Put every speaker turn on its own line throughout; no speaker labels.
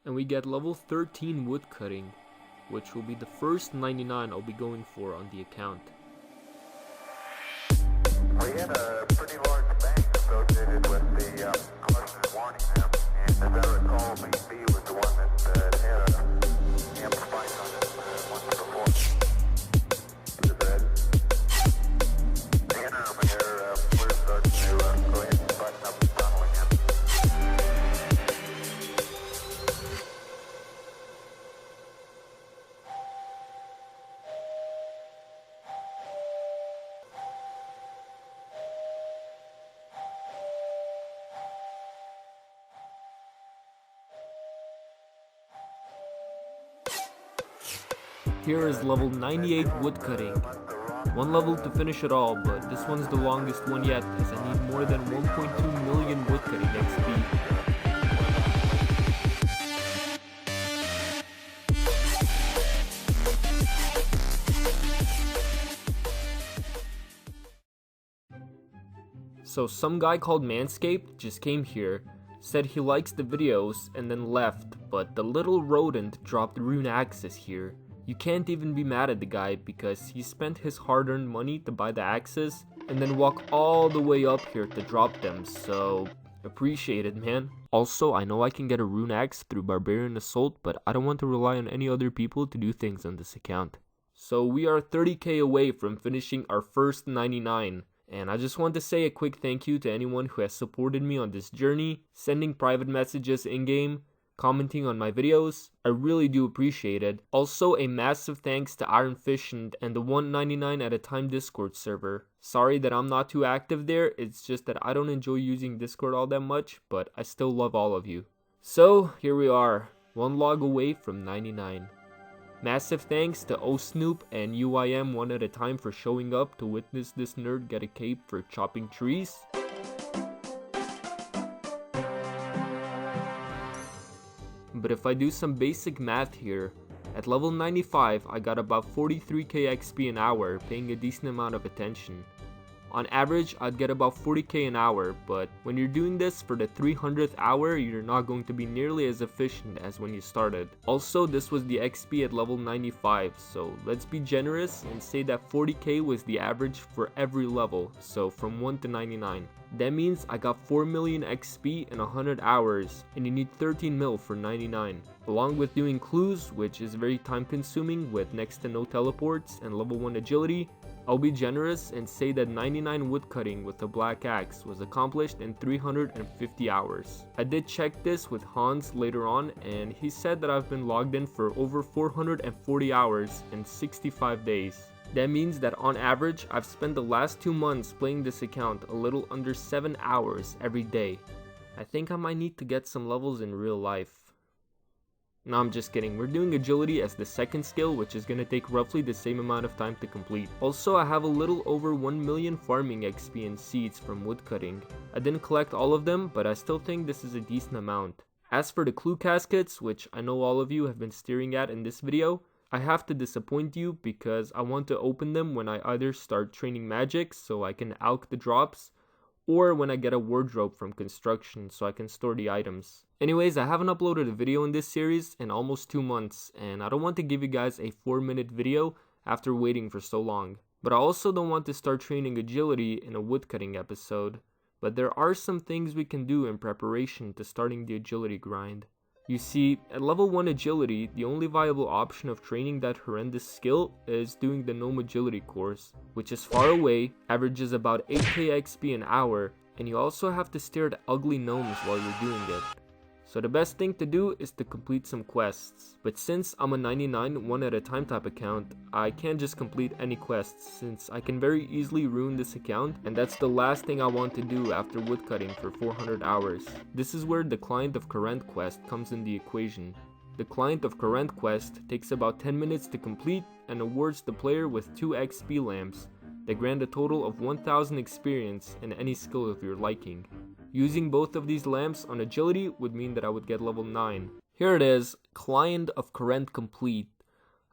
and we get level 13 woodcutting, which will be the first 99 I'll be going for on the account.
We had a pretty large bank associated with the clusters wanting them, and as I recall, B was the one that had a amp spike on it once before. The interim here, we're starting to go ahead and button up the funnel again.
Here is level 98 woodcutting. One level to finish it all, but this one's the longest one yet as I need more than 1.2 million woodcutting XP. So some guy called Manscaped just came here, said he likes the videos and then left, but the little rodent dropped rune axes here. You can't even be mad at the guy because he spent his hard-earned money to buy the axes and then walk all the way up here to drop them, so appreciate it, man. Also, I know I can get a rune axe through Barbarian Assault, but I don't want to rely on any other people to do things on this account. So we are 30k away from finishing our first 99. And I just want to say a quick thank you to anyone who has supported me on this journey, sending private messages in-game, commenting on my videos. I really do appreciate it. Also, a massive thanks to Ironfish and the 199 at a time Discord server. Sorry that I'm not too active there, it's just that I don't enjoy using Discord all that much, but I still love all of you. So, here we are, one log away from 99. Massive thanks to OSNoop and UIM one at a time for showing up to witness this nerd get a cape for chopping trees. But if I do some basic math here, at level 95 I got about 43k XP an hour, paying a decent amount of attention. On average, I'd get about 40k an hour, but when you're doing this for the 300th hour, you're not going to be nearly as efficient as when you started. Also, this was the XP at level 95, so let's be generous and say that 40k was the average for every level, so from 1 to 99. That means I got 4 million XP in 100 hours, and you need 13 mil for 99. Along with doing clues, which is very time consuming with next to no teleports and level 1 agility, I'll be generous and say that 99 woodcutting with a black axe was accomplished in 350 hours. I did check this with Hans later on, and he said that I've been logged in for over 440 hours in 65 days. That means that on average, I've spent the last 2 months playing this account a little under 7 hours every day. I think I might need to get some levels in real life. No, I'm just kidding. We're doing agility as the second skill, which is gonna take roughly the same amount of time to complete. Also, I have a little over 1 million farming XP and seeds from woodcutting. I didn't collect all of them, but I still think this is a decent amount. As for the clue caskets, which I know all of you have been staring at in this video, I have to disappoint you because I want to open them when I either start training magic so I can alch the drops, or when I get a wardrobe from construction so I can store the items. Anyways, I haven't uploaded a video in this series in almost 2 months, and I don't want to give you guys a 4-minute video after waiting for so long. But I also don't want to start training agility in a woodcutting episode. But there are some things we can do in preparation to starting the agility grind. You see, at level 1 agility, the only viable option of training that horrendous skill is doing the gnome agility course, which is far away, averages about 8k XP an hour, and you also have to stare at ugly gnomes while you're doing it. So the best thing to do is to complete some quests. But since I'm a 99 one at a time type account, I can't just complete any quests since I can very easily ruin this account, and that's the last thing I want to do after woodcutting for 400 hours. This is where the Client of Current quest comes in the equation. The Client of Current quest takes about 10 minutes to complete and awards the player with 2 XP lamps that grant a total of 1000 experience in any skill of your liking. Using both of these lamps on agility would mean that I would get level 9. Here it is, Client of Current complete.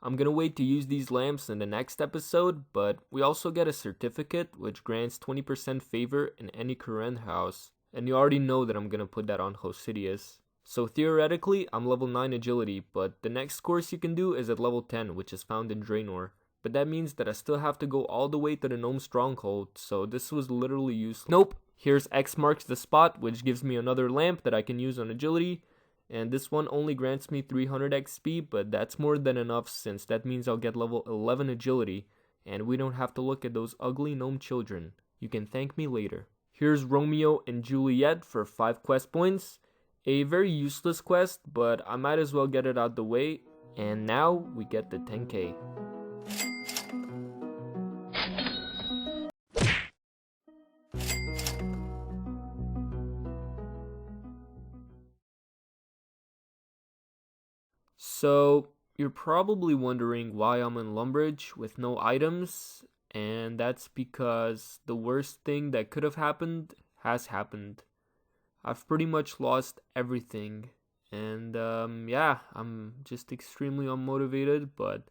I'm gonna wait to use these lamps in the next episode, but we also get a certificate which grants 20% favor in any current house. And you already know that I'm gonna put that on Hosidius. So theoretically, I'm level 9 agility, but the next course you can do is at level 10, which is found in Draenor. But that means that I still have to go all the way to the Gnome Stronghold, so this was literally useless. Nope! Here's X marks the spot, which gives me another lamp that I can use on agility. And this one only grants me 300 XP, but that's more than enough since that means I'll get level 11 agility. And we don't have to look at those ugly gnome children. You can thank me later. Here's Romeo and Juliet for 5 quest points. A very useless quest, but I might as well get it out the way. And now we get the 10k. So, you're probably wondering why I'm in Lumbridge with no items, and that's because the worst thing that could have happened has happened. I've pretty much lost everything, and yeah, I'm just extremely unmotivated, but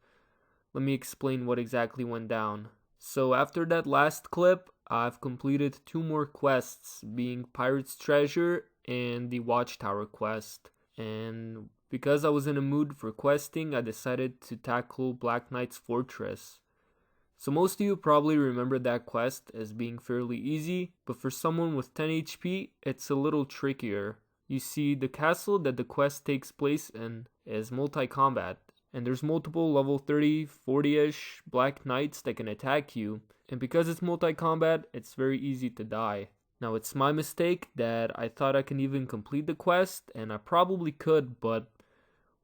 let me explain what exactly went down. So after that last clip, I've completed 2 more quests, being Pirate's Treasure and the Watchtower quest, and because I was in a mood for questing, I decided to tackle Black Knight's Fortress. So most of you probably remember that quest as being fairly easy, but for someone with 10 HP, it's a little trickier. You see, the castle that the quest takes place in is multi-combat, and there's multiple level 30, 40-ish Black Knights that can attack you, and because it's multi-combat, it's very easy to die. Now it's my mistake that I thought I can even complete the quest, and I probably could, but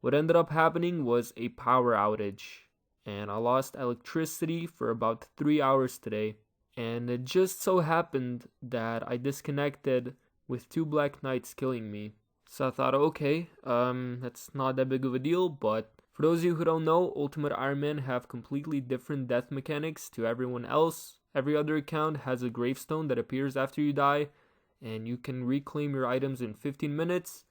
what ended up happening was a power outage. And I lost electricity for about 3 hours today. And it just so happened that I disconnected with 2 Black Knights killing me. So I thought, okay, that's not that big of a deal, but for those of you who don't know, Ultimate Ironman have completely different death mechanics to everyone else. Every other account has a gravestone that appears after you die, and you can reclaim your items in 15 minutes.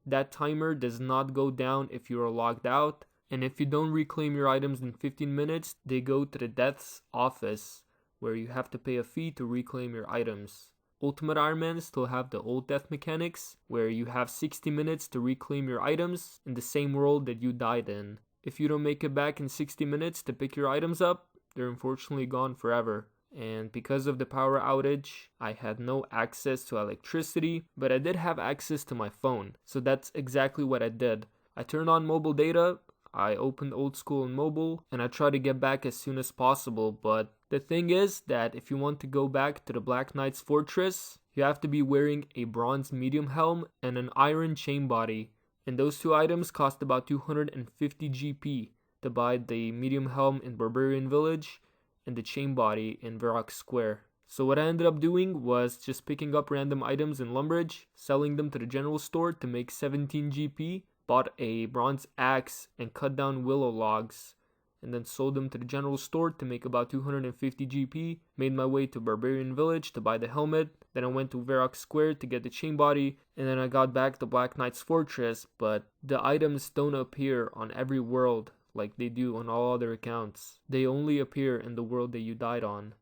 That timer does not go down if you are logged out. And if you don't reclaim your items in 15 minutes, they go to the death's office, where you have to pay a fee to reclaim your items. Ultimate Ironman still have the old death mechanics, where you have 60 minutes to reclaim your items in the same world that you died in. If you don't make it back in 60 minutes to pick your items up, they're unfortunately gone forever. And because of the power outage, I had no access to electricity, but I did have access to my phone. So that's exactly what I did. I turned on mobile data, I opened old school and mobile, and I tried to get back as soon as possible, but the thing is that if you want to go back to the Black Knight's Fortress, you have to be wearing a bronze medium helm and an iron chain body, and those 2 items cost about 250 GP to buy the medium helm in Barbarian Village and the chain body in Varrock Square. So what I ended up doing was just picking up random items in Lumbridge, selling them to the general store to make 17 GP, bought a bronze axe and cut down willow logs, and then sold them to the general store to make about 250 GP, made my way to Barbarian Village to buy the helmet, then I went to Varrock Square to get the chain body, and then I got back to Black Knight's Fortress, but the items don't appear on every world like they do on all other accounts. They only appear in the world that you died on.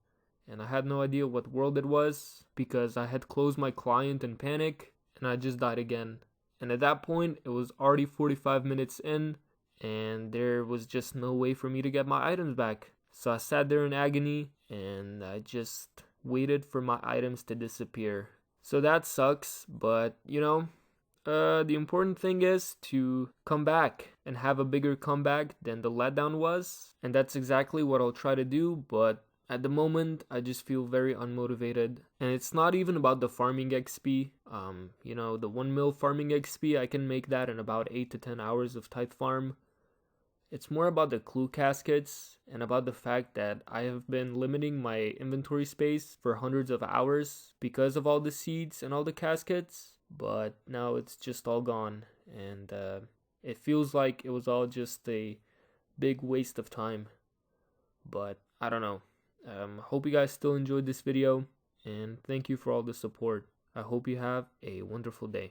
And I had no idea what world it was, because I had closed my client in panic, and I just died again. And at that point, it was already 45 minutes in, and there was just no way for me to get my items back. So I sat there in agony, and I just waited for my items to disappear. So that sucks, but the important thing is to come back and have a bigger comeback than the letdown was. And that's exactly what I'll try to do, but at the moment, I just feel very unmotivated. And it's not even about the farming XP. The 1 mil farming XP, I can make that in about 8 to 10 hours of Tithe Farm. It's more about the clue caskets and about the fact that I have been limiting my inventory space for hundreds of hours because of all the seeds and all the caskets. But now it's just all gone. And it feels like it was all just a big waste of time. But I don't know. Hope you guys still enjoyed this video, and thank you for all the support. I hope you have a wonderful day.